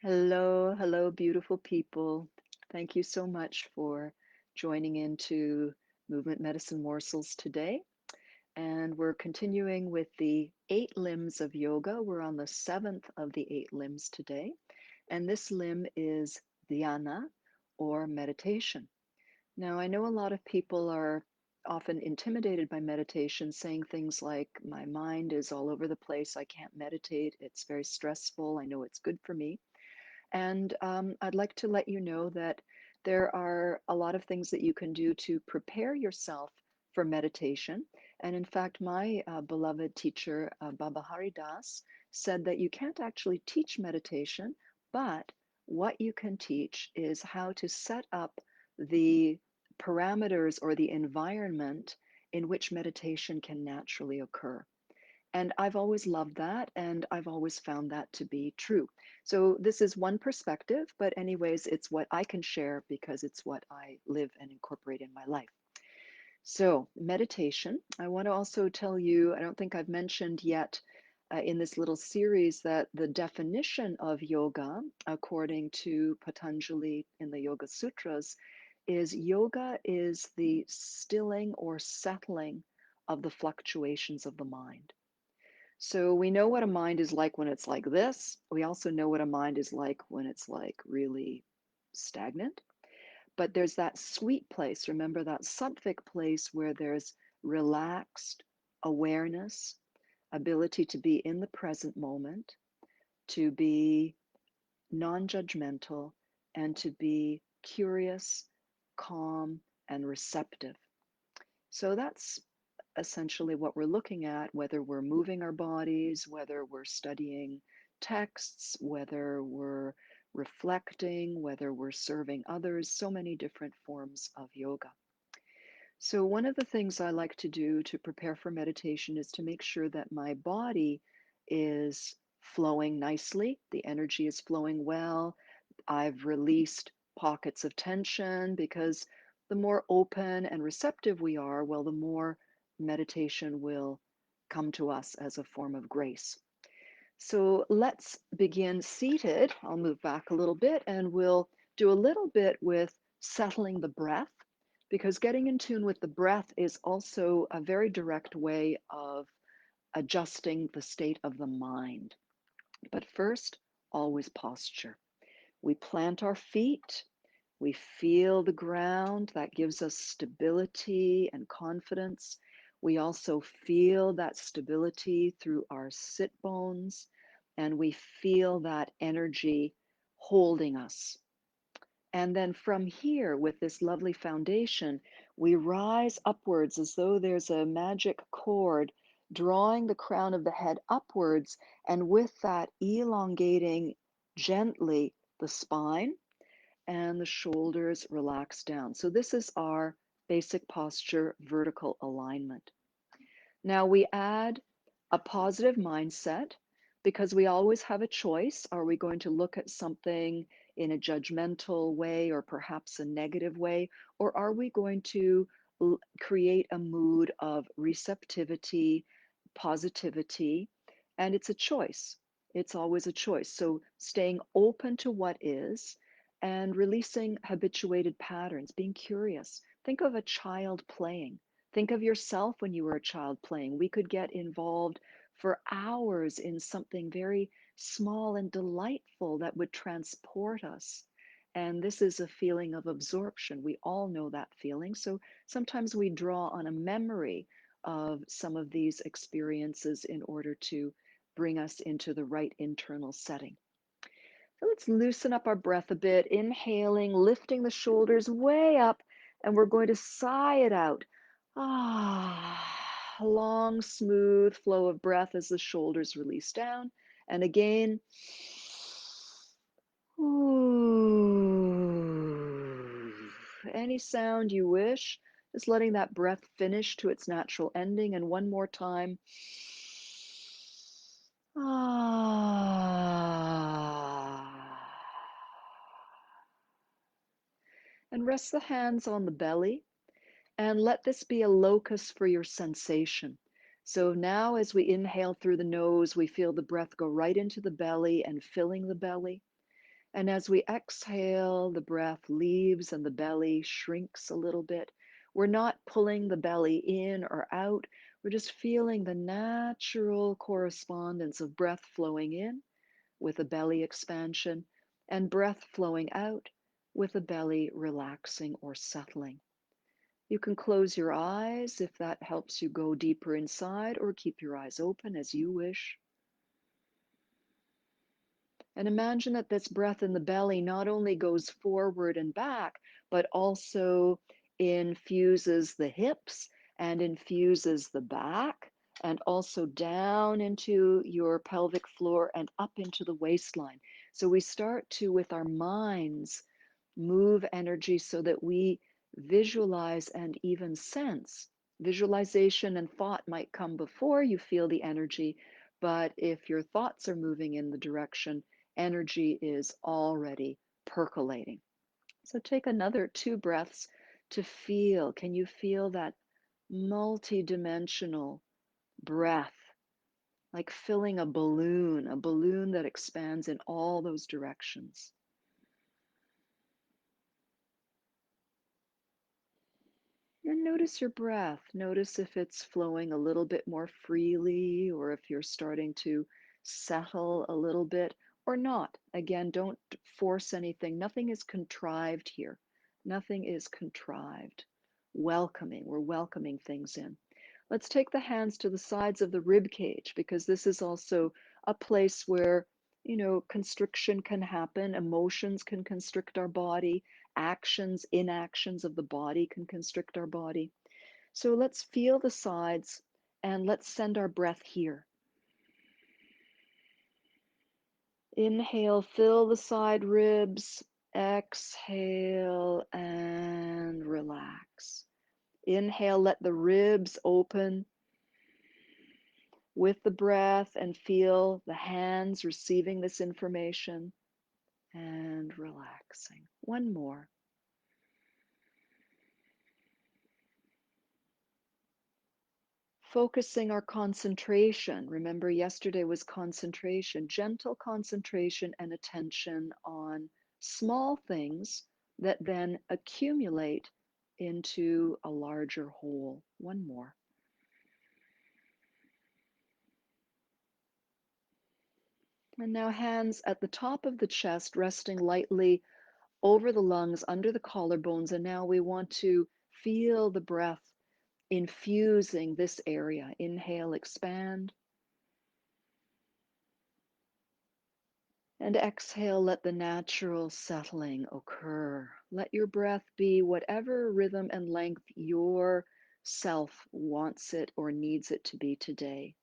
Hello, hello, beautiful people. Thank you so much for joining into Movement Medicine Morsels today. And we're continuing with the 8 limbs of yoga. We're on the seventh of the 8 limbs today. And this limb is dhyana or meditation. Now, I know a lot of people are often intimidated by meditation, saying things like, my mind is all over the place. I can't meditate. It's very stressful. I know it's good for me. And I'd like to let you know that there are a lot of things that you can do to prepare yourself for meditation. And in fact, my beloved teacher, Baba Hari Das, said that you can't actually teach meditation, but what you can teach is how to set up the parameters or the environment in which meditation can naturally occur. And I've always loved that, and I've always found that to be true. So this is one perspective, but anyways, it's what I can share because it's what I live and incorporate in my life. So meditation, I want to also tell you, I don't think I've mentioned yet in this little series that the definition of yoga, according to Patanjali in the Yoga Sutras, is yoga is the stilling or settling of the fluctuations of the mind. So we know what a mind is like when it's like this. We also know what a mind is like when it's like really stagnant. But there's that sweet place. Remember that sattvic place where there's relaxed awareness, ability to be in the present moment, to be non judgmental, and to be curious, calm, and receptive. So that's essentially what we're looking at, whether we're moving our bodies, whether we're studying texts, whether we're reflecting, whether we're serving others, so many different forms of yoga. So, one of the things I like to do to prepare for meditation is to make sure that my body is flowing nicely, the energy is flowing well. I've released pockets of tension because the more open and receptive we are, well, the more meditation will come to us as a form of grace. So let's begin seated. I'll move back a little bit and we'll do a little bit with settling the breath because getting in tune with the breath is also a very direct way of adjusting the state of the mind. But first, always posture. We plant our feet, we feel the ground, that gives us stability and confidence. We also feel that stability through our sit bones, and we feel that energy holding us. And then from here, with this lovely foundation, we rise upwards as though there's a magic cord drawing the crown of the head upwards, and with that, elongating gently the spine and the shoulders relax down. So, this is our basic posture, vertical alignment. Now we add a positive mindset because we always have a choice. Are we going to look at something in a judgmental way or perhaps a negative way? Or are we going to create a mood of receptivity, positivity? And it's a choice. It's always a choice. So staying open to what is and releasing habituated patterns, being curious. Think of a child playing. Think of yourself when you were a child playing. We could get involved for hours in something very small and delightful that would transport us. And this is a feeling of absorption. We all know that feeling. So sometimes we draw on a memory of some of these experiences in order to bring us into the right internal setting. So let's loosen up our breath a bit, inhaling, lifting the shoulders way up, and we're going to sigh it out. Ah, long, smooth flow of breath as the shoulders release down. And again, ooh. Any sound you wish, just letting that breath finish to its natural ending. And one more time. Ah. And rest the hands on the belly and let this be a locus for your sensation. So now, as we inhale through the nose, we feel the breath go right into the belly and filling the belly. And as we exhale, the breath leaves and the belly shrinks a little bit. We're not pulling the belly in or out. We're just feeling the natural correspondence of breath flowing in with a belly expansion and breath flowing out with a belly relaxing or settling. You can close your eyes if that helps you go deeper inside, or keep your eyes open as you wish. And imagine that this breath in the belly not only goes forward and back, but also infuses the hips and infuses the back, and also down into your pelvic floor and up into the waistline. So we start to, with our minds, move energy so that we visualize and even sense. Visualization and thought might come before you feel the energy, but if your thoughts are moving in the direction, energy is already percolating. So take another 2 breaths to feel. Can you feel that multi-dimensional breath, like filling a balloon that expands in all those directions? And notice your breath. Notice if it's flowing a little bit more freely, or if you're starting to settle a little bit or not. Again, don't force anything. Nothing is contrived here. Nothing is contrived. Welcoming. We're welcoming things in. Let's take the hands to the sides of the rib cage, because this is also a place where, constriction can happen, emotions can constrict our body, actions, inactions of the body can constrict our body. So let's feel the sides and let's send our breath here. Inhale, fill the side ribs. Exhale and relax. Inhale, let the ribs open with the breath and feel the hands receiving this information and relaxing. One more. Focusing our concentration. Remember, yesterday was concentration, gentle concentration and attention on small things that then accumulate into a larger whole. One more. And now hands at the top of the chest, resting lightly over the lungs, under the collarbones. And now we want to feel the breath infusing this area. Inhale, expand. And exhale, let the natural settling occur. Let your breath be whatever rhythm and length your self wants it or needs it to be today.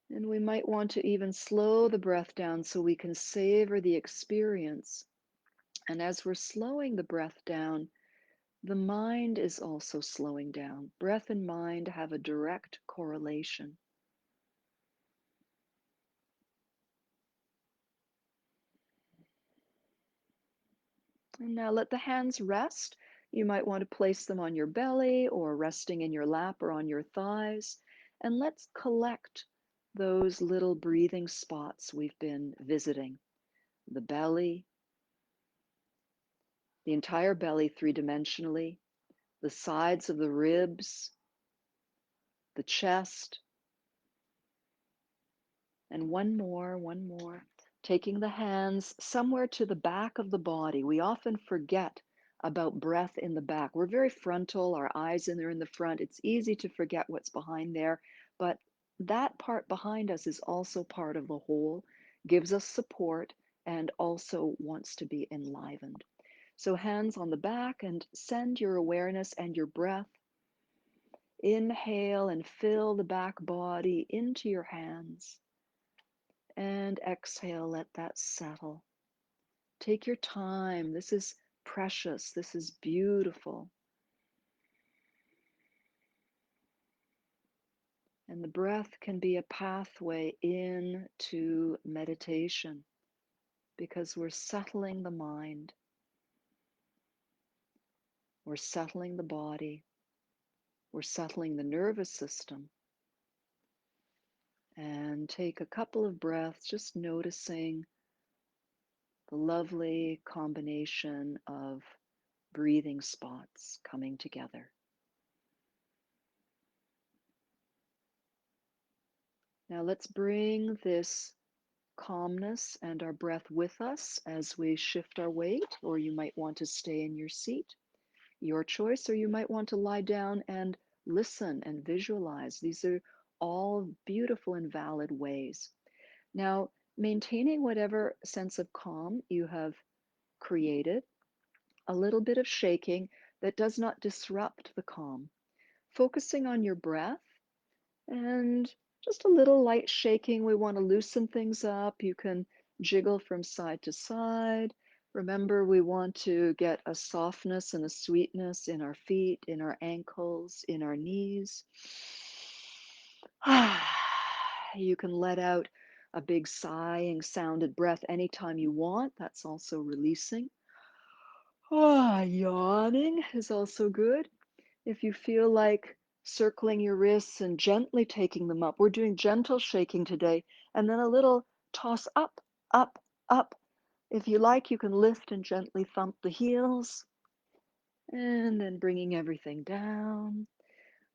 And we might want to even slow the breath down so we can savor the experience. And as we're slowing the breath down, the mind is also slowing down. Breath and mind have a direct correlation. And now let the hands rest. You might want to place them on your belly or resting in your lap or on your thighs. And let's collect those little breathing spots we've been visiting. The belly, the entire belly three-dimensionally, the sides of the ribs, the chest, and one more. Taking the hands somewhere to the back of the body. We often forget about breath in the back. We're very frontal, our eyes in there in the front. It's easy to forget what's behind there, but that part behind us is also part of the whole, gives us support, and also wants to be enlivened. So hands on the back, and send your awareness and your breath. Inhale and fill the back body into your hands. And exhale, let that settle. Take your time. This is precious. This is beautiful. And the breath can be a pathway into meditation, because we're settling the mind, we're settling the body, we're settling the nervous system, And take a couple of breaths, just noticing the lovely combination of breathing spots coming together. Now let's bring this calmness and our breath with us as we shift our weight, or you might want to stay in your seat, your choice, or you might want to lie down and listen and visualize. These are all beautiful and valid ways. Now, maintaining whatever sense of calm you have created, a little bit of shaking that does not disrupt the calm, focusing on your breath and just a little light shaking. We want to loosen things up. You can jiggle from side to side. Remember, we want to get a softness and a sweetness in our feet, in our ankles, in our knees. You can let out a big sighing sounded breath anytime you want. That's also releasing. Yawning is also good. If you feel like circling your wrists and gently taking them up, we're doing gentle shaking today, and then a little toss up, up, up. If you like, you can lift and gently thump the heels, and then bringing everything down.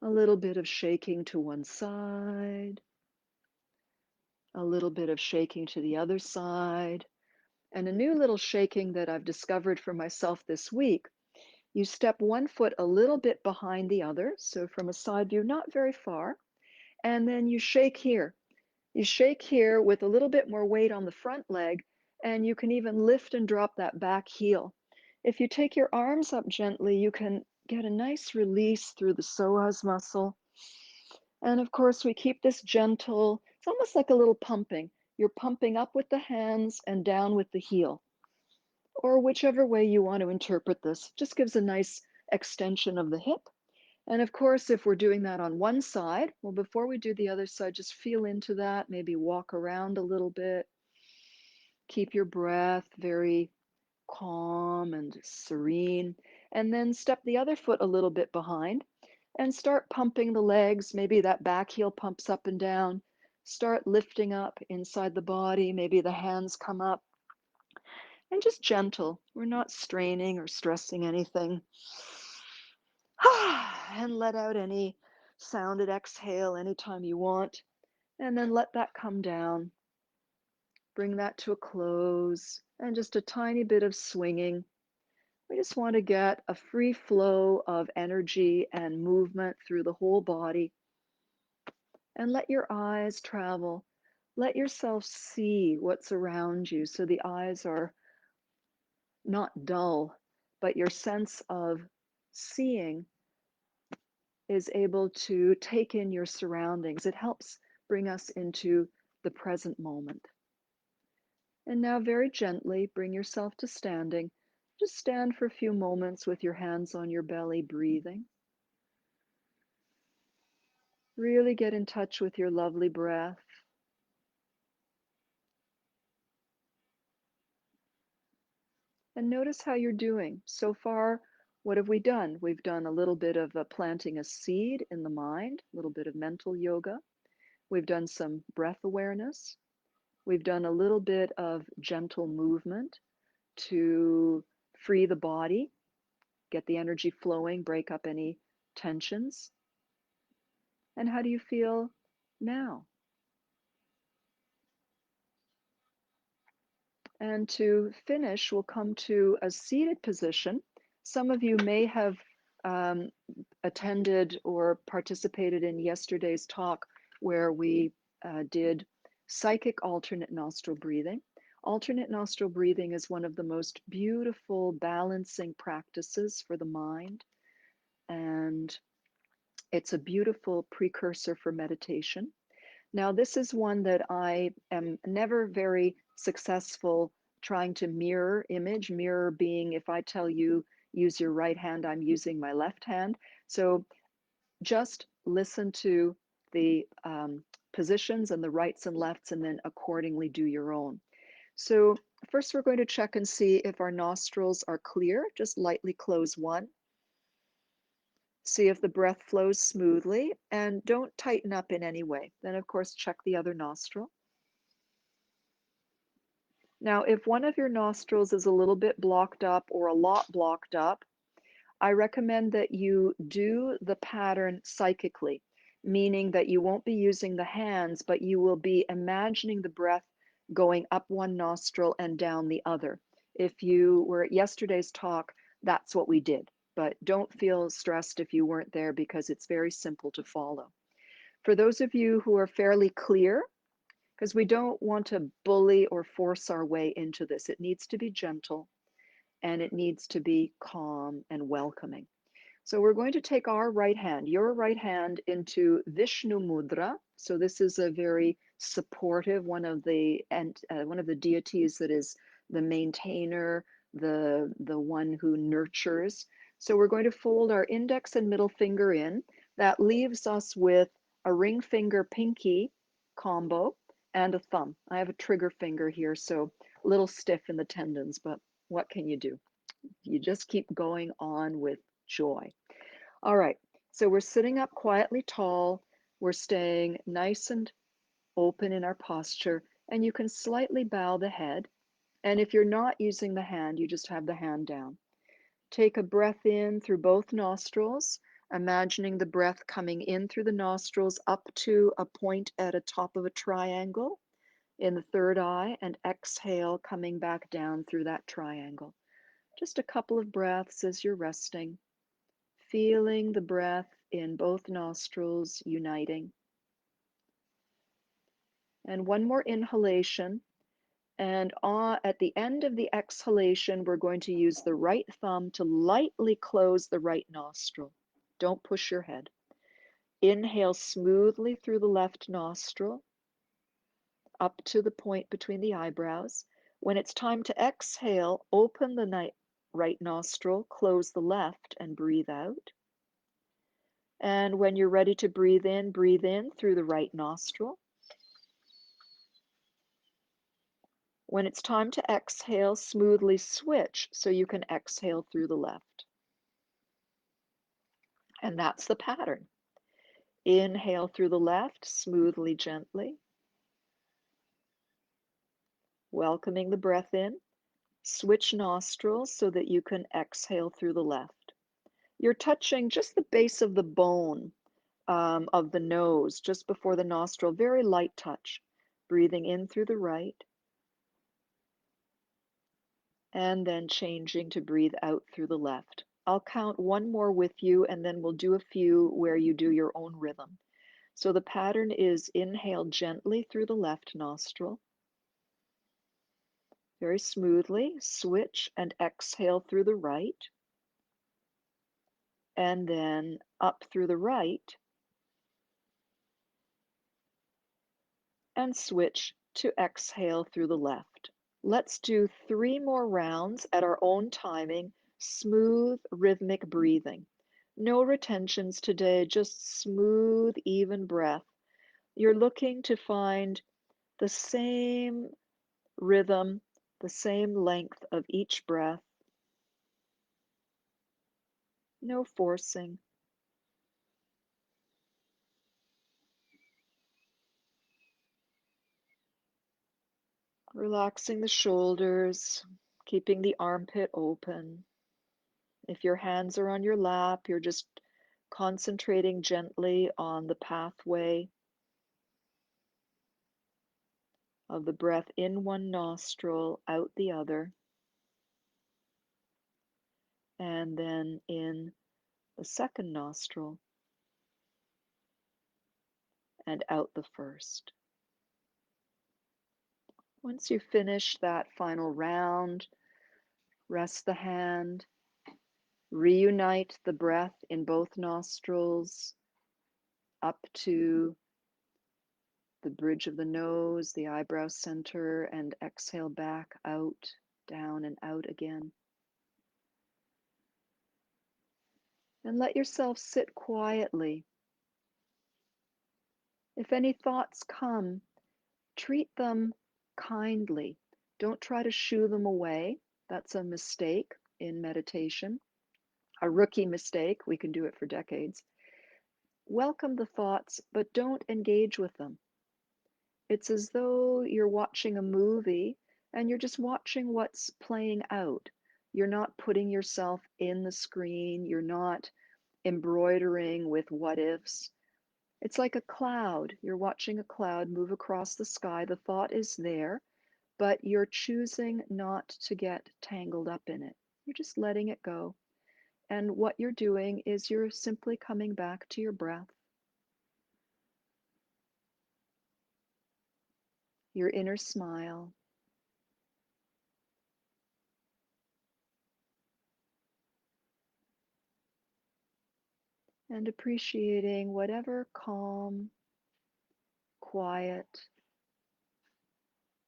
A little bit of shaking to one side, a little bit of shaking to the other side, and a new little shaking that I've discovered for myself this week. You step one foot a little bit behind the other, so from a side view, not very far, and then you shake here. You shake here with a little bit more weight on the front leg, and you can even lift and drop that back heel. If you take your arms up gently, you can get a nice release through the psoas muscle. And of course, we keep this gentle. It's almost like a little pumping. You're pumping up with the hands and down with the heel, or whichever way you want to interpret this. Just gives a nice extension of the hip. And of course, if we're doing that on one side, well, before we do the other side, just feel into that, maybe walk around a little bit. Keep your breath very calm and serene. And then step the other foot a little bit behind and start pumping the legs. Maybe that back heel pumps up and down. Start lifting up inside the body. Maybe the hands come up. And just gentle. We're not straining or stressing anything. And let out any sounded exhale anytime you want. And then let that come down. Bring that to a close. And just a tiny bit of swinging. We just want to get a free flow of energy and movement through the whole body. And let your eyes travel. Let yourself see what's around you so the eyes are not dull, but your sense of seeing is able to take in your surroundings. It helps bring us into the present moment. And now, very gently, bring yourself to standing. Just stand for a few moments with your hands on your belly, breathing. Really get in touch with your lovely breath. And notice how you're doing. So far, what have we done? We've done a little bit of planting a seed in the mind, a little bit of mental yoga. We've done some breath awareness. We've done a little bit of gentle movement to free the body, get the energy flowing, break up any tensions. And how do you feel now? And to finish, we'll come to a seated position. Some of you may have um, attended or participated in yesterday's talk where we did psychic alternate nostril breathing. Alternate nostril breathing is one of the most beautiful balancing practices for the mind, and it's a beautiful precursor for meditation. Now, this is one that I am never very successful trying to mirror image, mirror being if I tell you use your right hand, I'm using my left hand. So just listen to the positions and the rights and lefts, and then accordingly do your own. So first we're going to check and see if our nostrils are clear. Just lightly close one. See if the breath flows smoothly, and don't tighten up in any way. Then, of course, check the other nostril. Now, if one of your nostrils is a little bit blocked up or a lot blocked up, I recommend that you do the pattern psychically, meaning that you won't be using the hands, but you will be imagining the breath going up one nostril and down the other. If you were at yesterday's talk, that's what we did. But don't feel stressed if you weren't there because it's very simple to follow. For those of you who are fairly clear, because we don't want to bully or force our way into this, it needs to be gentle and it needs to be calm and welcoming. So we're going to take our right hand, your right hand, into Vishnu Mudra. So this is a very supportive one of the deities that is the maintainer, the one who nurtures. So we're going to fold our index and middle finger in. That leaves us with a ring finger pinky combo and a thumb. I have a trigger finger here, so a little stiff in the tendons, but what can you do? You just keep going on with joy. All right, so we're sitting up quietly tall. We're staying nice and open in our posture, and you can slightly bow the head. And if you're not using the hand, you just have the hand down. Take a breath in through both nostrils, imagining the breath coming in through the nostrils up to a point at a top of a triangle in the third eye, and exhale coming back down through that triangle. Just a couple of breaths as you're resting, feeling the breath in both nostrils uniting. And one more inhalation. And at the end of the exhalation, we're going to use the right thumb to lightly close the right nostril. Don't push your head. Inhale smoothly through the left nostril, up to the point between the eyebrows. When it's time to exhale, open the right nostril, close the left, and breathe out. And when you're ready to breathe in through the right nostril. When it's time to exhale, smoothly switch so you can exhale through the left. And that's the pattern. Inhale through the left, smoothly, gently, welcoming the breath in. Switch nostrils so that you can exhale through the left. You're touching just the base of the bone of the nose, just before the nostril, very light touch. Breathing in through the right, and then changing to breathe out through the left. I'll count one more with you, and then we'll do a few where you do your own rhythm. So the pattern is inhale gently through the left nostril, very smoothly, switch and exhale through the right, and then up through the right, and switch to exhale through the left. Let's do 3 more rounds at our own timing, smooth, rhythmic breathing. No retentions today, just smooth, even breath. You're looking to find the same rhythm, the same length of each breath. No forcing. Relaxing the shoulders, keeping the armpit open. If your hands are on your lap, you're just concentrating gently on the pathway of the breath in one nostril, out the other, and then in the second nostril and out the first. Once you finish that final round, rest the hand, reunite the breath in both nostrils up to the bridge of the nose, the eyebrow center, and exhale back out, down and out again. And let yourself sit quietly. If any thoughts come, treat them kindly. Don't try to shoo them away. That's a mistake in meditation. a rookie mistake. We can do it for decades. Welcome the thoughts, but don't engage with them. It's as though you're watching a movie and you're just watching what's playing out. You're not putting yourself in the screen. You're not embroidering with what ifs. It's like a cloud. You're watching a cloud move across the sky. The thought is there, but you're choosing not to get tangled up in it. You're just letting it go. And what you're doing is you're simply coming back to your breath, your inner smile, and appreciating whatever calm, quiet,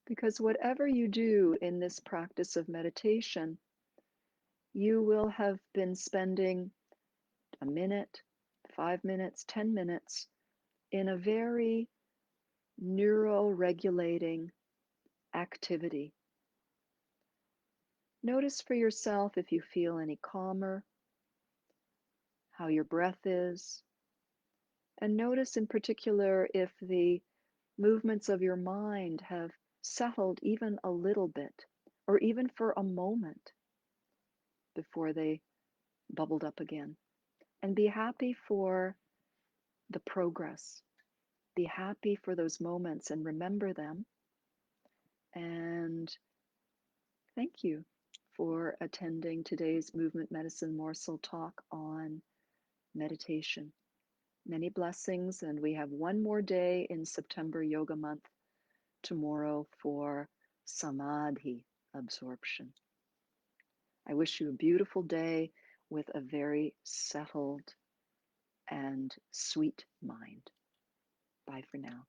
because whatever you do in this practice of meditation, you will have been spending a minute, 5 minutes, 10 minutes in a very neuro-regulating activity. Notice for yourself if you feel any calmer, how your breath is, and notice in particular if the movements of your mind have settled even a little bit, or even for a moment before they bubbled up again. And be happy for the progress. Be happy for those moments and remember them. And thank you for attending today's Movement Medicine Morsel talk on meditation. Many blessings, and we have one more day in September Yoga Month tomorrow for Samadhi absorption. I wish you a beautiful day with a very settled and sweet mind. Bye for now.